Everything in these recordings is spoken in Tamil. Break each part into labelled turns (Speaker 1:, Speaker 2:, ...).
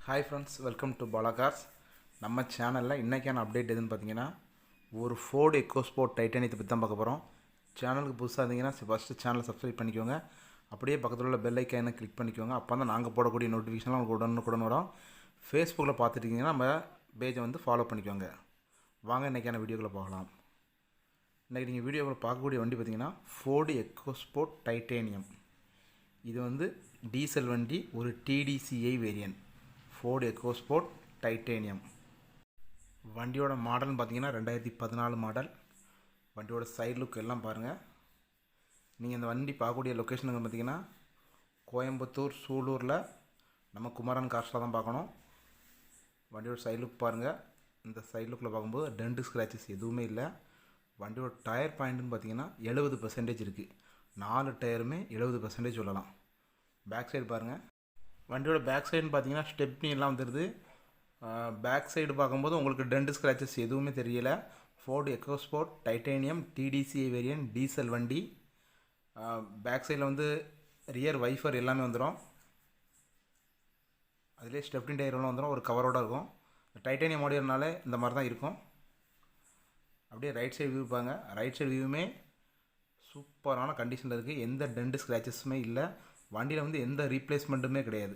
Speaker 1: Hi friends, welcome to Bala cars. நம்ம சேனலில் இன்றைக்கான அப்டேட் எதுன்னு பார்த்தீங்கன்னா, ஒரு ஃபோர்டு எக்கோஸ்போர்ட் டைட்டானியத்தை பற்றி தான் பார்க்க போகிறோம். சேனலுக்கு புதுசாக இருந்தீங்கன்னா ஃபஸ்ட்டு சேனலை சப்ஸ்கிரைப் பண்ணிக்கோங்க. அப்படியே பக்கத்தில் உள்ள பெல் ஐக்கானை கிளிக் பண்ணிக்கோங்க. அப்போ தான் நாங்கள் போடக்கூடிய நோட்டிஃபிகேஷன்லாம் உங்களுக்கு உடனுக்குடன் வரும். ஃபேஸ்புக்கில் பார்த்துட்டிங்கன்னா நம்ம பேஜை வந்து ஃபாலோ பண்ணிக்கோங்க. வாங்க இன்றைக்கான வீடியோக்குள்ளே போகலாம். இன்றைக்கி நீங்கள் வீடியோவில் பார்க்கக்கூடிய வண்டி பார்த்திங்கன்னா ஃபோர்டு எக்கோஸ்போர்ட் டைட்டானியம். இது வந்து டீசல் வண்டி, ஒரு TDCi variant. Ford EcoSport titanium. வண்டியோட மாடல்னு பார்த்தீங்கன்னா 2014 மாடல். வண்டியோட சைடு லுக் எல்லாம் பாருங்கள். நீங்கள் இந்த வண்டி பார்க்கக்கூடிய லொக்கேஷனுங்க பார்த்தீங்கன்னா கோயம்புத்தூர் சூலூரில் நம்ம குமரன் கார்ஸில் தான் பார்க்கணும். வண்டியோட சைடு லுக் பாருங்கள். இந்த சைடு லுக்கில் பார்க்கும்போது டென்ட் ஸ்க்ராச்சஸ் எதுவுமே இல்லை. வண்டியோட டயர் பாயிண்ட்டுன்னு பார்த்தீங்கன்னா 70% இருக்குது. 4 டயருமே 70% சொல்லலாம். பேக் சைடு பாருங்கள். வண்டியோட பேக் சைடுன்னு பார்த்தீங்கன்னா ஸ்டெப்னி எல்லாம் வந்துடுது. பேக் சைடு பார்க்கும்போது உங்களுக்கு டென்ட் ஸ்க்ராச்சஸ் எதுவுமே தெரியல. Ford EcoSport titanium TDCi variant diesel வண்டி. பேக் சைடில் வந்து ரியர் வைஃபர் எல்லாமே வந்துடும். அதிலே ஸ்டெப்னி டயர்லாம் வந்துடும். ஒரு கவரோடு இருக்கும். டைட்டானியம் மாடல்னாலே இந்த மாதிரி தான் இருக்கும். அப்படியே ரைட் சைடு வியூ பாருங்க. ரைட் சைடு வியூவுமே சூப்பரான கண்டிஷனில் இருக்குது. எந்த டென்ட் ஸ்க்ராச்சஸுமே இல்லை. வண்டியில் வந்து எந்த ரீப்ளேஸ்மெண்ட்டுமே கிடையாது.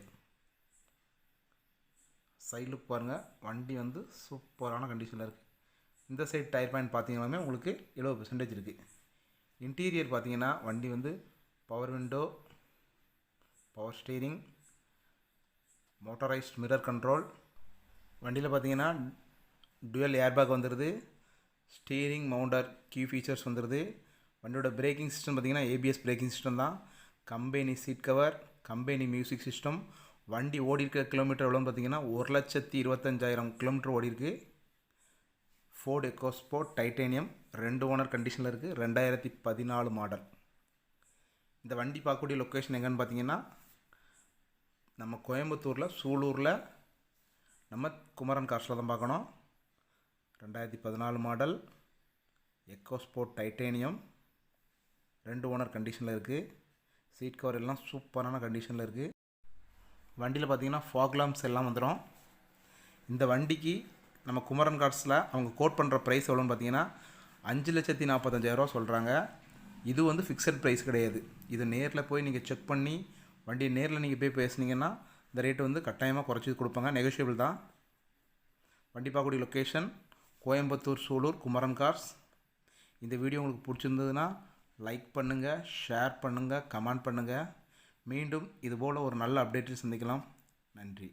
Speaker 1: சைடு லுக் பாருங்கள். வண்டி வந்து சூப்பரான கண்டிஷனில் இருக்குது. இந்த சைடு டயர் பாயிண்ட் பார்த்தீங்கன்னாமே உங்களுக்கு 70% இருக்குது. இன்டீரியர் பார்த்தீங்கன்னா வண்டி வந்து power window, power steering, motorised mirror control. வண்டியில் பார்த்தீங்கன்னா டுவல் ஏர்பேக் வந்துடுது. ஸ்டீரிங் மவுண்டர் கீ ஃபீச்சர்ஸ் வந்துடுது. வண்டியோட பிரேக்கிங் சிஸ்டம் பார்த்தீங்கன்னா ஏபிஎஸ் பிரேக்கிங் சிஸ்டம் தான். Company seat cover, company music system. வண்டி ஓடி இருக்கிற கிலோமீட்டர் எவ்வளோன்னு பார்த்தீங்கன்னா 1,25,000 கிலோமீட்டர் ஓடி இருக்குது. ஃபோர்டு எக்கோஸ்போர்ட் டைட்டானியம் 2 ஓனர் கண்டிஷனில் இருக்குது. 2014 மாடல். இந்த வண்டி பார்க்கக்கூடிய லொக்கேஷன் எங்கன்னு பார்த்தீங்கன்னா நம்ம கோயம்புத்தூரில் சூலூரில் நம்ம குமரன் கார்ஸில் தான் பார்க்கணும். 2014 மாடல் எக்கோஸ்போர்ட் டைட்டானியம் 2 ஓனர் கண்டிஷனில் இருக்குது. சீட் கவர் எல்லாம் சூப்பரான கண்டிஷனில் இருக்குது. வண்டியில் பார்த்தீங்கன்னா ஃபாக் லாம்ப்ஸ் எல்லாம் வந்துடும். இந்த வண்டிக்கு நம்ம குமரன் கார்ஸில் அவங்க கோட் பண்ணுற ப்ரைஸ் எவ்வளோன்னு பார்த்தீங்கன்னா 5,45,000 சொல்கிறாங்க. இது வந்து ஃபிக்ஸட் ப்ரைஸ் கிடையாது. இது நேரில் போய் நீங்கள் செக் பண்ணி வண்டியை நேரில் நீங்கள் போய் பேசுனீங்கன்னா இந்த ரேட்டு வந்து கட்டாயமாக குறைச்சி கொடுப்பாங்க. நெகோஷியபிள் தான். வண்டி பார்க்கக்கூடிய லொக்கேஷன் கோயம்புத்தூர் சூலூர் குமரன் கார்ஸ். இந்த வீடியோ உங்களுக்கு பிடிச்சிருந்ததுன்னா லைக் பண்ணுங்கள், ஷேர் பண்ணுங்கள், கமெண்ட் பண்ணுங்கள். மீண்டும் இதுபோல் ஒரு நல்ல அப்டேட்டில் சந்திக்கலாம். நன்றி.